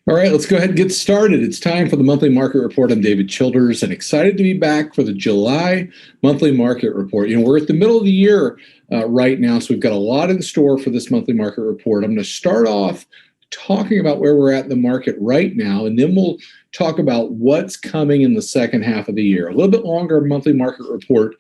All right, let's go ahead and get started. It's time for the monthly market report. I'm David Childers and excited to be back for the July monthly market report. We're at the middle of the year right now, so we've got a lot in store for this monthly market report. I'm going to start off talking about where we're at in the market right now, and then we'll talk about what's coming in the second half of the year. A little bit longer monthly market report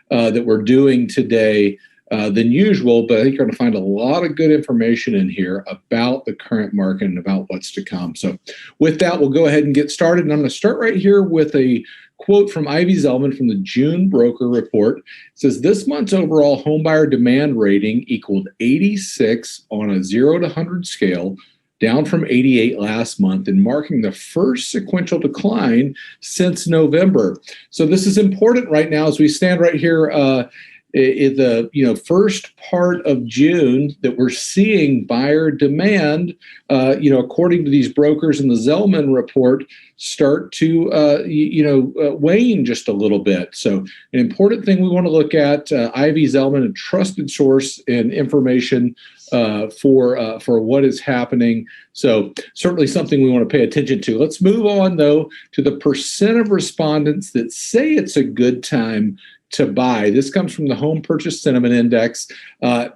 that we're doing today than usual, but I think you're going to find a lot of good information in here about the current market and about what's to come. So with that, we'll go ahead and get started. And I'm going to start right here with a quote from Ivy Zelman from the June broker report. It says, this month's overall homebuyer demand rating equaled 86 on a 0 to 100 scale, down from 88 last month and marking the first sequential decline since November. So this is important right now as we stand right here in the first part of June that we're seeing buyer demand, according to these brokers in the Zelman report, start to wane just a little bit. So an important thing we want to look at, Ivy Zelman, a trusted source in information for what is happening. So certainly something we want to pay attention to. Let's move on, though, to the percent of respondents that say it's a good time to buy. This comes from the Home Purchase Sentiment Index.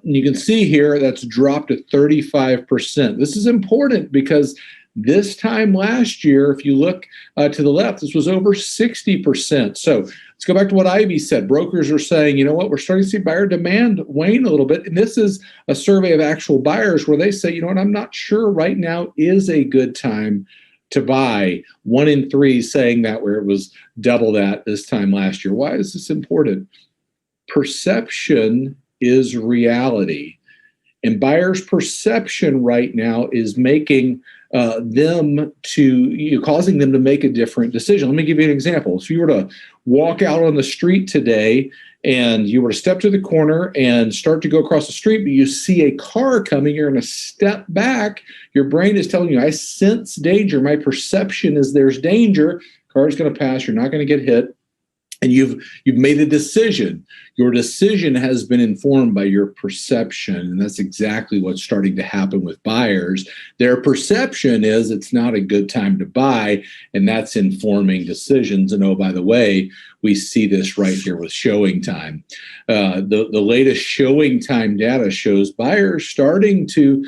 You can see here that's dropped to 35%. This is important because this time last year, if you look to the left, this was over 60%. So let's go back to what Ivy said. Brokers are saying, you know what, we're starting to see buyer demand wane a little bit. And this is a survey of actual buyers where they say, you know what, I'm not sure right now is a good time to buy. 1 in 3 saying that, where it was double that this time last year. Why is this important? Perception is reality. And buyers' perception right now is making causing them to make a different decision. Let me give you an example. So you were to walk out on the street today and you were to step to the corner and start to go across the street, but you see a car coming, you're going to step back. Your brain is telling you, I sense danger. My perception is there's danger. Car is going to pass. You're not going to get hit. And you've made a decision. Your decision has been informed by your perception. And that's exactly what's starting to happen with buyers. Their perception is it's not a good time to buy, and that's informing decisions. And oh, by the way, we see this right here with showing time. The latest showing time data shows buyers starting to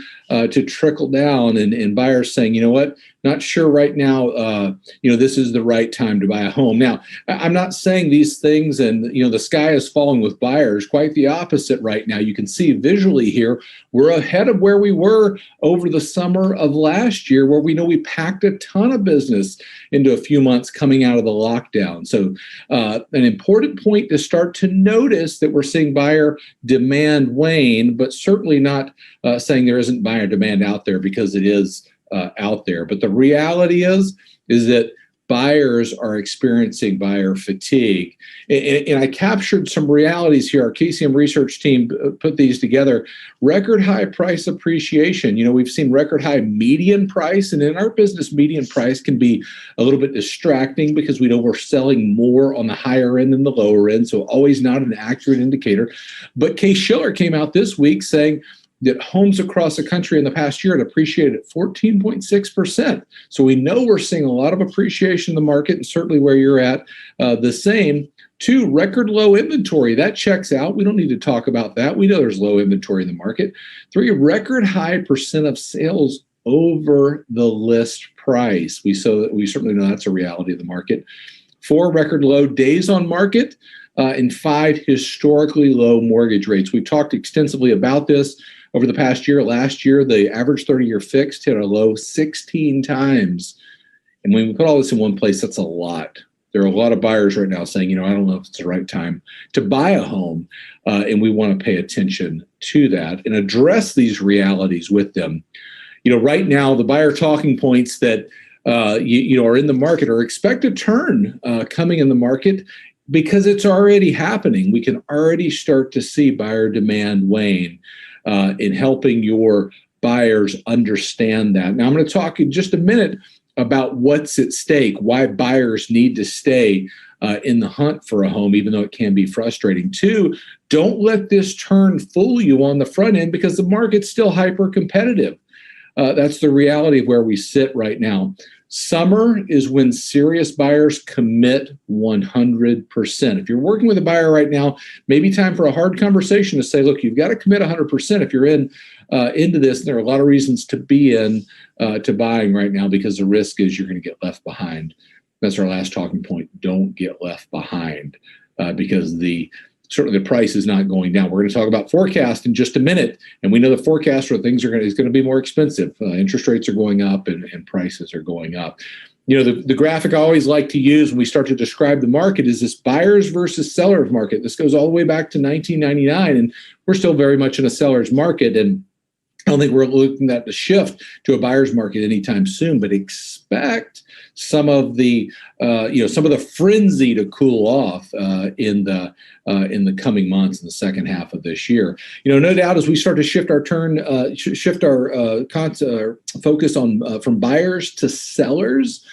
trickle down, and buyers saying, you know what, not sure right now, this is the right time to buy a home. Now, I'm not saying these things and, the sky is falling with buyers. Quite the opposite right now. You can see visually here, we're ahead of where we were over the summer of last year, where we know we packed a ton of business into a few months coming out of the lockdown. So an important point to start to notice that we're seeing buyer demand wane, but certainly not saying there isn't buyer demand out there, because it is out there. But the reality is that buyers are experiencing buyer fatigue. And I captured some realities here. Our KCM research team put these together. Record high price appreciation. We've seen record high median price. And in our business, median price can be a little bit distracting because we know we're selling more on the higher end than the lower end. So always not an accurate indicator. But Case-Shiller came out this week saying that homes across the country in the past year had appreciated at 14.6%. So we know we're seeing a lot of appreciation in the market, and certainly where you're at, the same. 2, record low inventory. That checks out. We don't need to talk about that. We know there's low inventory in the market. 3, record high percent of sales over the list price. We certainly know that's a reality of the market. 4, record low days on market. And 5, historically low mortgage rates. We've talked extensively about this over the past year. Last year, the average 30-year fixed hit a low 16 times. And when we put all this in one place, that's a lot. There are a lot of buyers right now saying, I don't know if it's the right time to buy a home. And we want to pay attention to that and address these realities with them. Right now, the buyer talking points that are in the market or expect a turn coming in the market, because it's already happening. We can already start to see buyer demand wane in helping your buyers understand that. Now, I'm going to talk in just a minute about what's at stake, why buyers need to stay in the hunt for a home, even though it can be frustrating. 2, don't let this turn fool you on the front end, because the market's still hyper competitive. That's the reality of where we sit right now. Summer is when serious buyers commit 100%. If you're working with a buyer right now, maybe time for a hard conversation to say, look, you've got to commit 100% if you're into this. And there are a lot of reasons to be to buying right now, because the risk is you're going to get left behind. That's our last talking point. Don't get left behind because certainly the price is not going down. We're going to talk about forecast in just a minute, and we know the forecast for things is going to be more expensive. Interest rates are going up and prices are going up. The graphic I always like to use when we start to describe the market is this buyers versus sellers market. This goes all the way back to 1999, and we're still very much in a seller's market. And I don't think we're looking at the shift to a buyer's market anytime soon, but expect some of the frenzy to cool off in the coming months in the second half of this year. No doubt as we start to shift our focus on from buyers to sellers.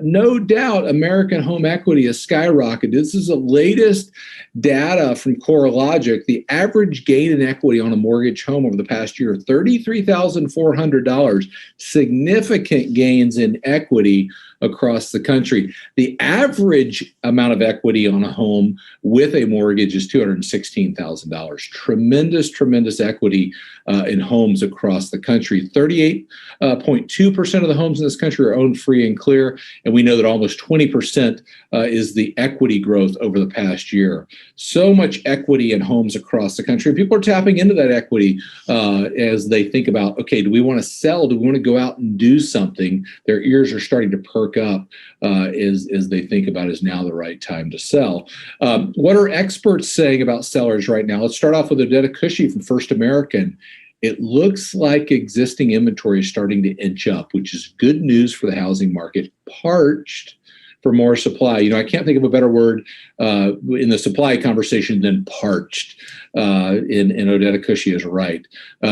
No doubt American home equity has skyrocketed. This is the latest data from CoreLogic. The average gain in equity on a mortgage home over the past year, $33,400. Significant gains in equity across the country. The average amount of equity on a home with a mortgage is $216,000. Tremendous equity in homes across the country. 38.2% of the homes in this country are owned free and clear, and we know that almost 20% is the equity growth over the past year. So much equity in homes across the country. People are tapping into that equity as they think about, okay, do we want to sell? Do we want to go out and do something? Their ears are starting to perk up as they think about is now the right time to sell. What are experts saying about sellers right now? Let's start off with Odetta Cushy from First American. It looks like existing inventory is starting to inch up, which is good news for the housing market. Parched for more supply. I can't think of a better word in the supply conversation than parched. And Odetta Cushy is right.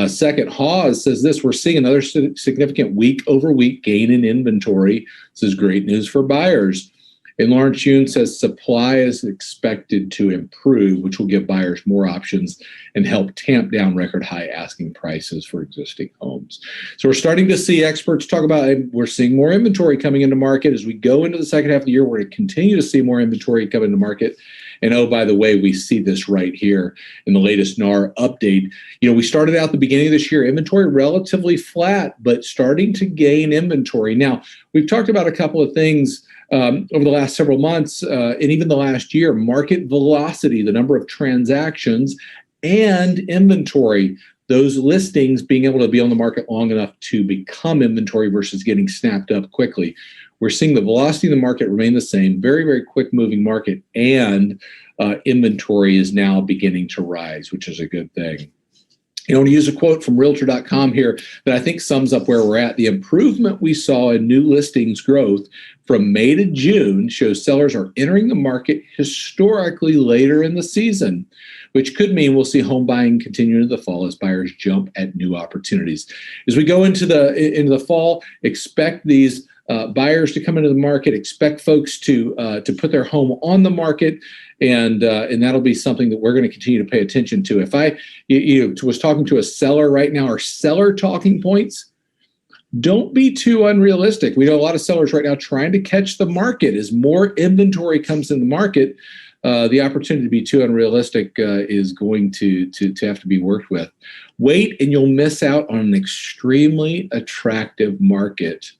Second, Hawes says this: we're seeing another significant week-over-week gain in inventory. This is great news for buyers. And Lawrence Yoon says supply is expected to improve, which will give buyers more options and help tamp down record high asking prices for existing homes. So we're starting to see experts talk about, we're seeing more inventory coming into market. As we go into the second half of the year, we're going to continue to see more inventory come into market. And oh, by the way, we see this right here in the latest NAR update. We started out the beginning of this year, inventory relatively flat, but starting to gain inventory. Now, we've talked about a couple of things over the last several months and even the last year: market velocity, the number of transactions, and inventory. Those listings being able to be on the market long enough to become inventory versus getting snapped up quickly. We're seeing the velocity of the market remain the same, very, very quick moving market, and inventory is now beginning to rise, which is a good thing. I want to use a quote from Realtor.com here that I think sums up where we're at. The improvement we saw in new listings growth from May to June shows sellers are entering the market historically later in the season, which could mean we'll see home buying continue into the fall as buyers jump at new opportunities. As we go into the fall, expect these buyers to come into the market, expect folks to put their home on the market, and that'll be something that we're going to continue to pay attention to. If I was talking to a seller right now, our seller talking points: don't be too unrealistic. We know a lot of sellers right now trying to catch the market. As more inventory comes in the market, the opportunity to be too unrealistic is going to have to be worked with. Wait, and you'll miss out on an extremely attractive market.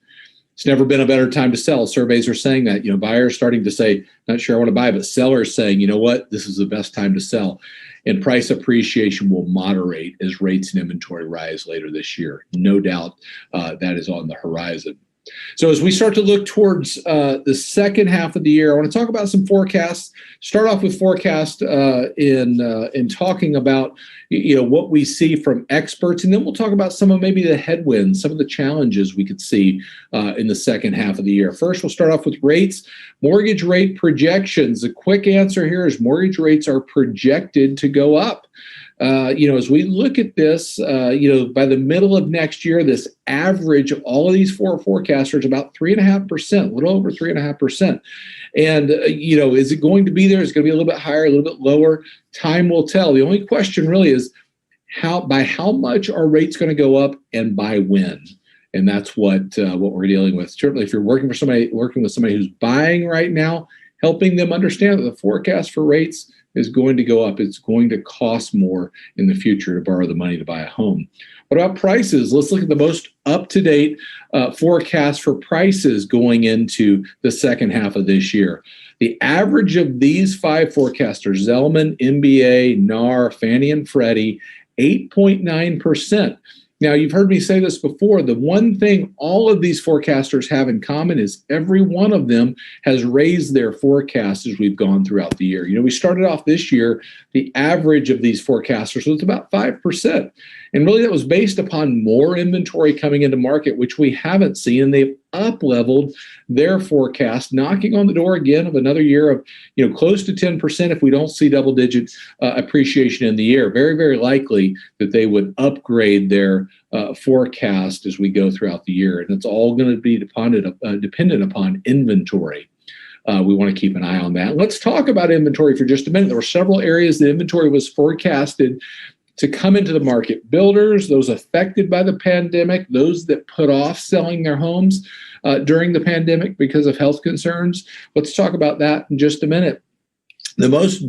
It's never been a better time to sell. Surveys are saying that. Buyers starting to say, not sure I want to buy, but sellers saying, you know what, this is the best time to sell. And price appreciation will moderate as rates and inventory rise later this year. No doubt that is on the horizon. So as we start to look towards the second half of the year, I want to talk about some forecasts. Start off with forecast in talking about what we see from experts, and then we'll talk about some of maybe the headwinds, some of the challenges we could see in the second half of the year. First, we'll start off with rates, mortgage rate projections. The quick answer here is mortgage rates are projected to go up. As we look at this, by the middle of next year, this average of all of these four forecasters about 3.5%, a little over 3.5%. And, is it going to be there? Is it going to be a little bit higher, a little bit lower? Time will tell. The only question really is by how much are rates going to go up and by when? and that's what we're dealing with. Certainly, if you're working with somebody who's buying right now, helping them understand that the forecast for rates is going to go up. It's going to cost more in the future to borrow the money to buy a home. What about prices? Let's look at the most up-to-date forecast for prices going into the second half of this year. The average of these 5 forecasters, Zelman, MBA, NAR, Fannie and Freddie, 8.9%. Now, you've heard me say this before. The one thing all of these forecasters have in common is every one of them has raised their forecast as we've gone throughout the year. We started off this year, the average of these forecasters was about 5%. And really that was based upon more inventory coming into market, which we haven't seen. And they've up-leveled their forecast, knocking on the door again of another year of close to 10% if we don't see double-digit appreciation in the year. Very, very likely that they would upgrade their forecast as we go throughout the year. And it's all going to be dependent upon inventory. We want to keep an eye on that. Let's talk about inventory for just a minute. There were several areas that inventory was forecasted to come into the market. Builders, those affected by the pandemic, those that put off selling their homes during the pandemic because of health concerns. Let's talk about that in just a minute. The most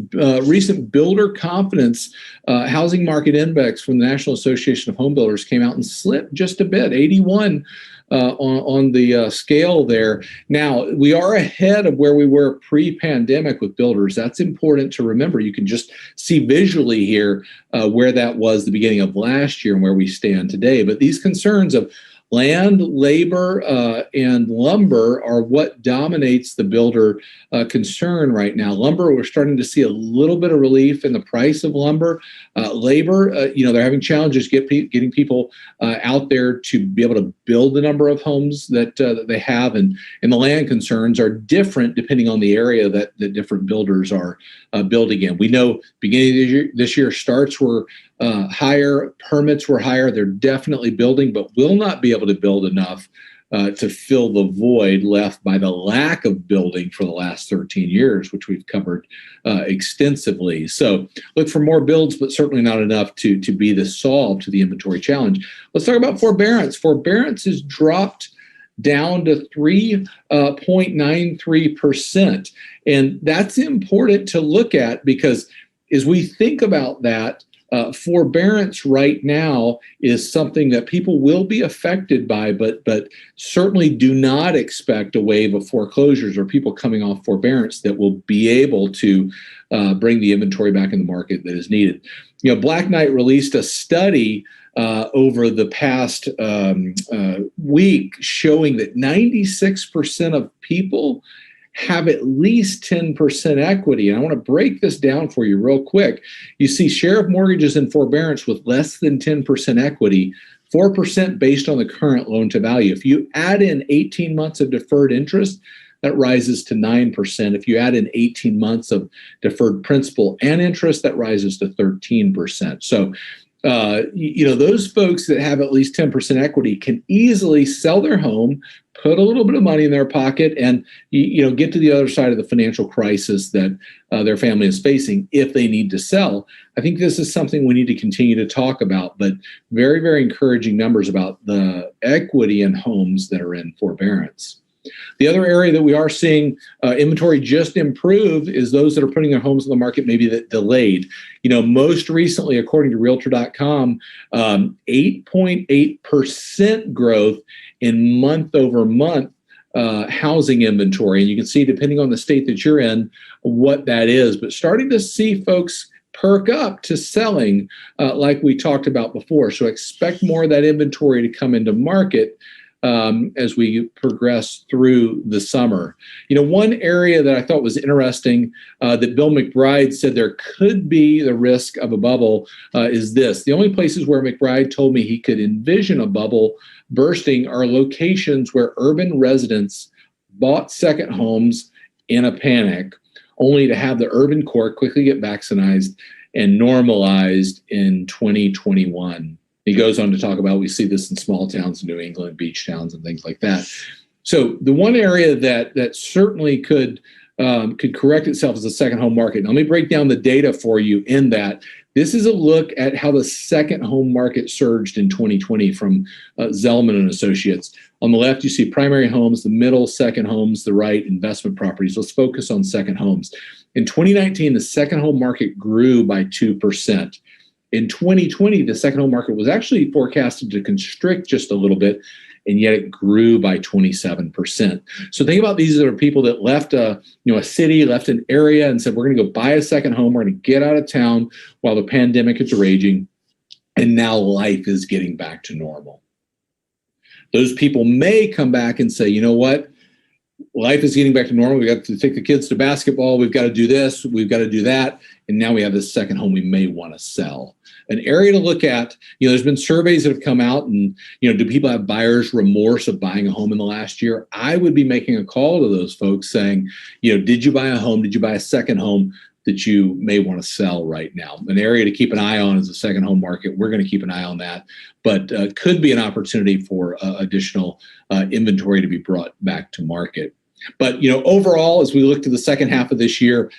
recent builder confidence housing market index from the National Association of Home Builders came out and slipped just a bit, 81 on the scale there. Now, we are ahead of where we were pre-pandemic with builders. That's important to remember. You can just see visually here where that was the beginning of last year and where we stand today. But these concerns of land, labor, and lumber are what dominates the builder concern right now. Lumber, we're starting to see a little bit of relief in the price of lumber. Labor, they're having challenges getting people out there to be able to build the number of homes that they have. And the land concerns are different depending on the area that the different builders are building in. We know beginning of this year starts were higher, permits were higher. They're definitely building, but will not be able to build enough to fill the void left by the lack of building for the last 13 years, which we've covered extensively. So look for more builds, but certainly not enough to be the solve to the inventory challenge. Let's talk about forbearance. Forbearance has dropped down to 3.93%. And that's important to look at because as we think about that, forbearance right now is something that people will be affected by, but certainly do not expect a wave of foreclosures or people coming off forbearance that will be able to bring the inventory back in the market that is needed. Black Knight released a study over the past week showing that 96% of people have at least 10% equity. And I want to break this down for you real quick. You see share of mortgages in forbearance with less than 10% equity, 4% based on the current loan to value. If you add in 18 months of deferred interest, that rises to 9%. If you add in 18 months of deferred principal and interest, that rises to 13%. So those folks that have at least 10% equity can easily sell their home, put a little bit of money in their pocket, and get to the other side of the financial crisis that their family is facing if they need to sell. I think this is something we need to continue to talk about, but very, very encouraging numbers about the equity in homes that are in forbearance. The other area that we are seeing inventory just improve is those that are putting their homes on the market maybe that delayed. Most recently, according to Realtor.com, 8.8% growth in month-over-month housing inventory. And you can see, depending on the state that you're in, what that is. But starting to see folks perk up to selling like we talked about before. So expect more of that inventory to come into market as we progress through the summer. One area that I thought was interesting that Bill McBride said there could be the risk of a bubble is this. The only places where McBride told me he could envision a bubble bursting are locations where urban residents bought second homes in a panic, only to have the urban core quickly get vaccinated and normalized in 2021. He goes on to talk about, we see this in small towns in New England, beach towns, and things like that. So the one area that certainly could correct itself is the second home market. Now, let me break down the data for you in that. This is a look at how the second home market surged in 2020 from Zelman and Associates. On the left, you see primary homes, the middle, second homes, the right, investment properties. Let's focus on second homes. In 2019, the second home market grew by 2%. In 2020, the second home market was actually forecasted to constrict just a little bit, and yet it grew by 27%. So think about these are people that left a city, left an area, and said, we're going to go buy a second home. We're going to get out of town while the pandemic is raging, and now life is getting back to normal. Those people may come back and say, you know what? Life is getting back to normal. We got to take the kids to basketball. We've got to do this. We've got to do that. And now we have this second home we may want to sell. An area to look at, there's been surveys that have come out and, do people have buyer's remorse of buying a home in the last year? I would be making a call to those folks saying, did you buy a home? Did you buy a second home that you may want to sell right now? An area to keep an eye on is the second home market. We're going to keep an eye on that, but could be an opportunity for additional inventory to be brought back to market. But, overall, as we look to the second half of this year,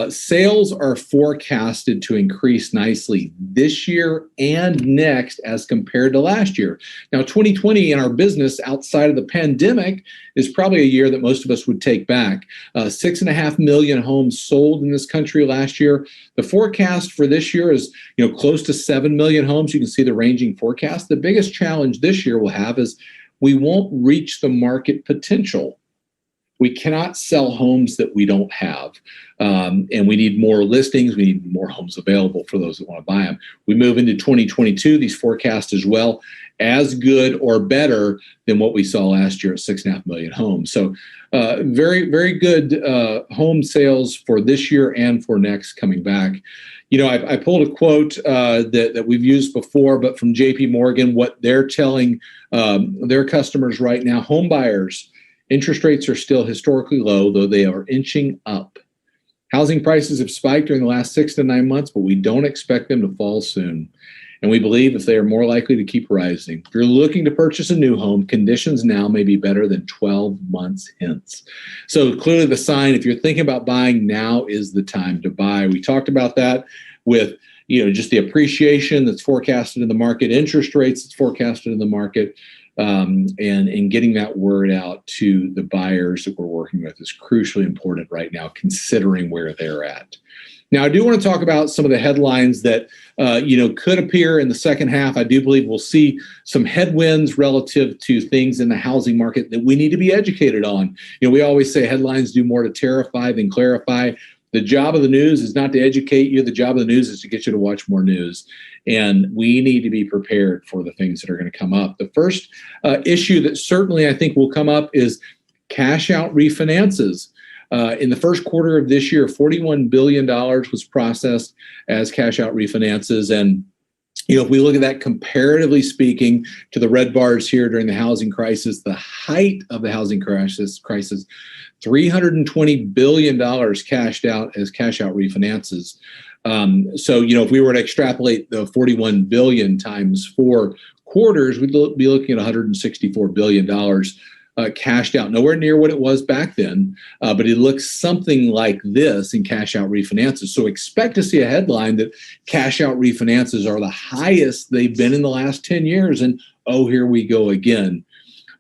sales are forecasted to increase nicely this year and next as compared to last year. Now, 2020 in our business outside of the pandemic is probably a year that most of us would take back. 6.5 million homes sold in this country last year. The forecast for this year is, close to 7 million homes. You can see the ranging forecast. The biggest challenge this year we'll have is we won't reach the market potential. We cannot sell homes that we don't have. And we need more listings. We need more homes available for those that want to buy them. We move into 2022, these forecasts as well, as good or better than what we saw last year at 6.5 million homes. So very, very good home sales for this year and for next coming back. I pulled a quote that we've used before, but from JP Morgan, what they're telling their customers right now, home buyers, interest rates are still historically low, though they are inching up. Housing prices have spiked during the last 6 to 9 months, but we don't expect them to fall soon. And we believe if they are more likely to keep rising. If you're looking to purchase a new home, conditions now may be better than 12 months hence. So clearly the sign, if you're thinking about buying, now is the time to buy. We talked about that with just the appreciation that's forecasted in the market, interest rates that's forecasted in the market. And getting that word out to the buyers that we're working with is crucially important right now, considering where they're at. Now, I do want to talk about some of the headlines that, could appear in the second half. I do believe we'll see some headwinds relative to things in the housing market that we need to be educated on. We always say headlines do more to terrify than clarify. The job of the news is not to educate you. The job of the news is to get you to watch more news. And we need to be prepared for the things that are going to come up. The first issue that certainly I think will come up is cash out refinances. In the first quarter of this year, $41 billion was processed as cash out refinances. And if we look at that comparatively speaking to the red bars here during the housing crisis, the height of the housing crisis, $320 billion cashed out as cash out refinances. So, if we were to extrapolate the 41 billion times 4 quarters, we'd be looking at $164 billion cashed out. Nowhere near what it was back then, but it looks something like this in cash out refinances. So expect to see a headline that cash out refinances are the highest they've been in the last 10 years. And here we go again.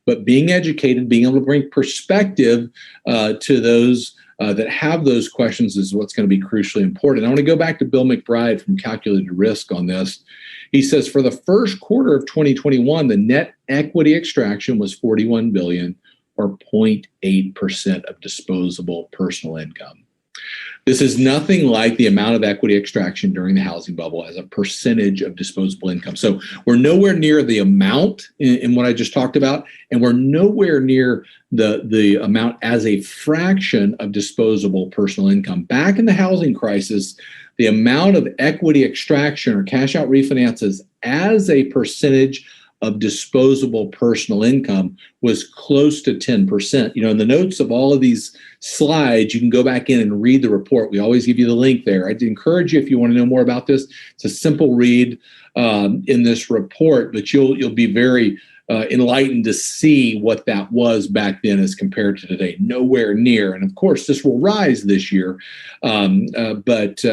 But being educated, being able to bring perspective to those that have those questions is what's going to be crucially important. I want to go back to Bill McBride from Calculated Risk on this. He says for the first quarter of 2021, the net equity extraction was $41 billion, or 0.8% of disposable personal income. This is nothing like the amount of equity extraction during the housing bubble as a percentage of disposable income. So we're nowhere near the amount in what I just talked about, and we're nowhere near the amount as a fraction of disposable personal income. Back in the housing crisis, the amount of equity extraction or cash out refinances as a percentage of disposable personal income was close to 10%. In the notes of all of these slides, you can go back in and read the report. We always give you the link there. I'd encourage you, if you want to know more about this, it's a simple read in this report, but you'll be very enlightened to see what that was back then as compared to today. Nowhere near, and of course this will rise this year, but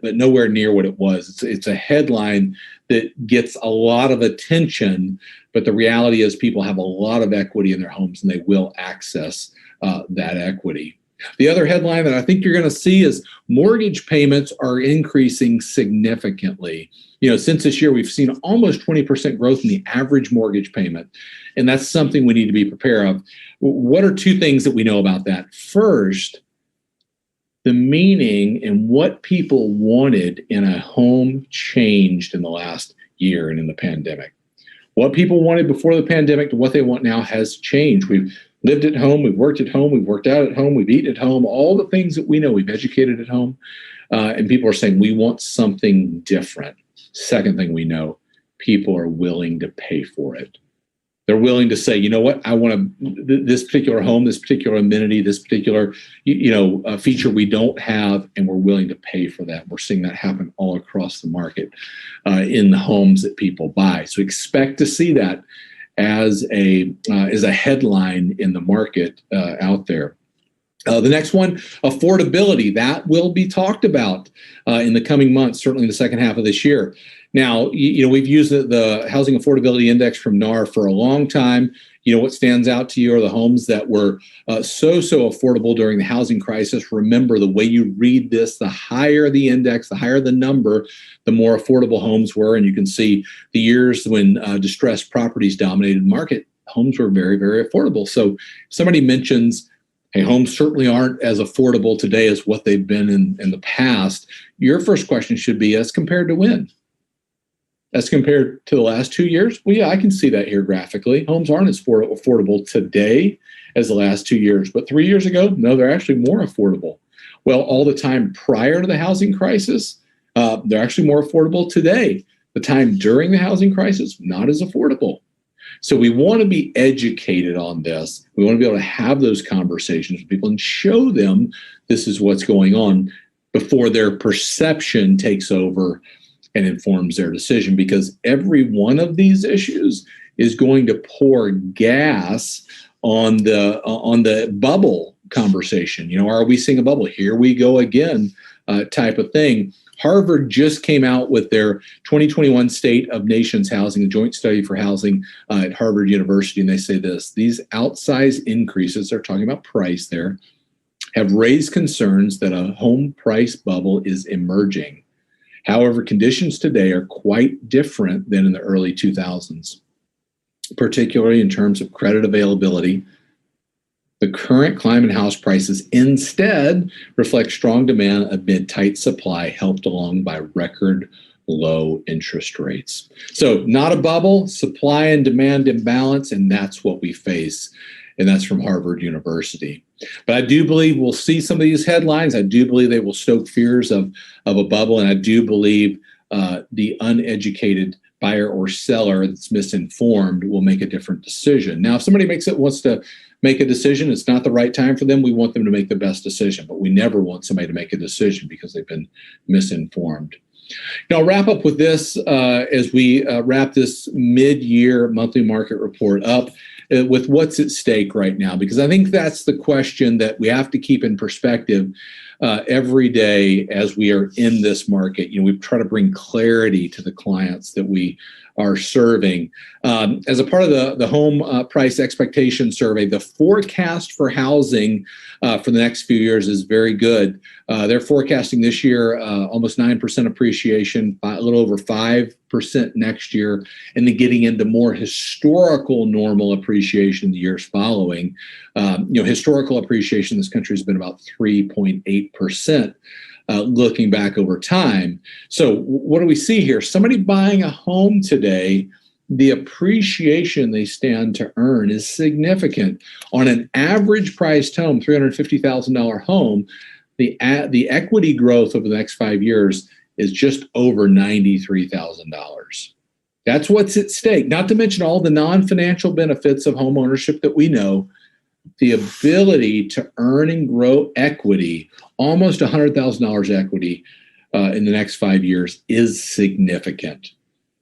nowhere near what it was. It's a headline that gets a lot of attention, but the reality is people have a lot of equity in their homes and they will access that equity. The other headline that I think you're going to see is mortgage payments are increasing significantly. Since this year, we've seen almost 20% growth in the average mortgage payment. And that's something we need to be prepared of. What are two things that we know about that? First, the meaning and what people wanted in a home changed in the last year and in the pandemic. What people wanted before the pandemic to what they want now has changed. We've lived at home, we've worked at home, we've worked out at home, we've eaten at home, all the things that we know, we've educated at home. And people are saying, we want something different. Second thing we know, people are willing to pay for it. They're willing to say, you know what, I want this particular home, this particular amenity, this particular feature we don't have, and we're willing to pay for that. We're seeing that happen all across the market in the homes that people buy. So expect to see that as a headline in the market out there. The next one, affordability. That will be talked about in the coming months, certainly in the second half of this year. Now, we've used the Housing Affordability Index from NAR for a long time. What stands out to you are the homes that were so affordable during the housing crisis. Remember, the way you read this, the higher the index, the higher the number, the more affordable homes were. And you can see the years when distressed properties dominated the market, homes were very, very affordable. So if somebody mentions, hey, homes certainly aren't as affordable today as what they've been in the past, your first question should be, as compared to when? As compared to the last 2 years? Well, yeah, I can see that here graphically. Homes aren't as affordable today as the last 2 years, but 3 years ago, no, they're actually more affordable. Well, all the time prior to the housing crisis, they're actually more affordable today. The time during the housing crisis, not as affordable. So we want to be educated on this. We want to be able to have those conversations with people and show them this is what's going on before their perception takes over and informs their decision, because every one of these issues is going to pour gas on the bubble conversation. Are we seeing a bubble? Here we go again, type of thing. Harvard just came out with their 2021 State of Nations Housing, a joint study for housing at Harvard University, and they say this: these outsized increases, they're talking about price there, have raised concerns that a home price bubble is emerging. However, conditions today are quite different than in the early 2000s, particularly in terms of credit availability. The current climate house prices instead reflect strong demand amid tight supply, helped along by record low interest rates. So not a bubble, supply and demand imbalance, and that's what we face. And that's from Harvard University. But I do believe we'll see some of these headlines. I do believe they will stoke fears of a bubble. And I do believe the uneducated buyer or seller that's misinformed will make a different decision. Now, if somebody wants to make a decision, it's not the right time for them. We want them to make the best decision, but we never want somebody to make a decision because they've been misinformed. Now, I'll wrap up with this as we wrap this mid-year monthly market report up with what's at stake right now, because I think that's the question that we have to keep in perspective every day as we are in this market. We try to bring clarity to the clients that we are serving. As a part of the home price expectation survey, the forecast for housing for the next few years is very good. They're forecasting this year almost 9% appreciation, a little over 5% next year, and then getting into more historical normal appreciation the years following. Historical appreciation in this country has been about 3.8%. Looking back over time. So what do we see here? Somebody buying a home today, the appreciation they stand to earn is significant. On an average priced home, $350,000 home, the equity growth over the next 5 years is just over $93,000. That's what's at stake, not to mention all the non-financial benefits of home ownership that we know. the ability to earn and grow equity, almost $100,000 equity in the next 5 years, is significant.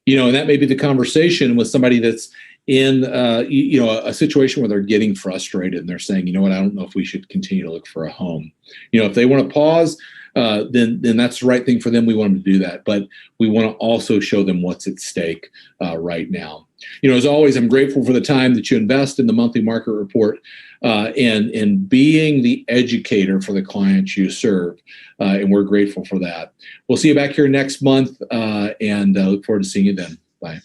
And that may be the conversation with somebody that's in a situation where they're getting frustrated and they're saying, I don't know if we should continue to look for a home. If they want to pause, then that's the right thing for them. We want them to do that, but we want to also show them what's at stake right now. As always, I'm grateful for the time that you invest in the monthly market report and being the educator for the clients you serve. And we're grateful for that. We'll see you back here next month and look forward to seeing you then. Bye.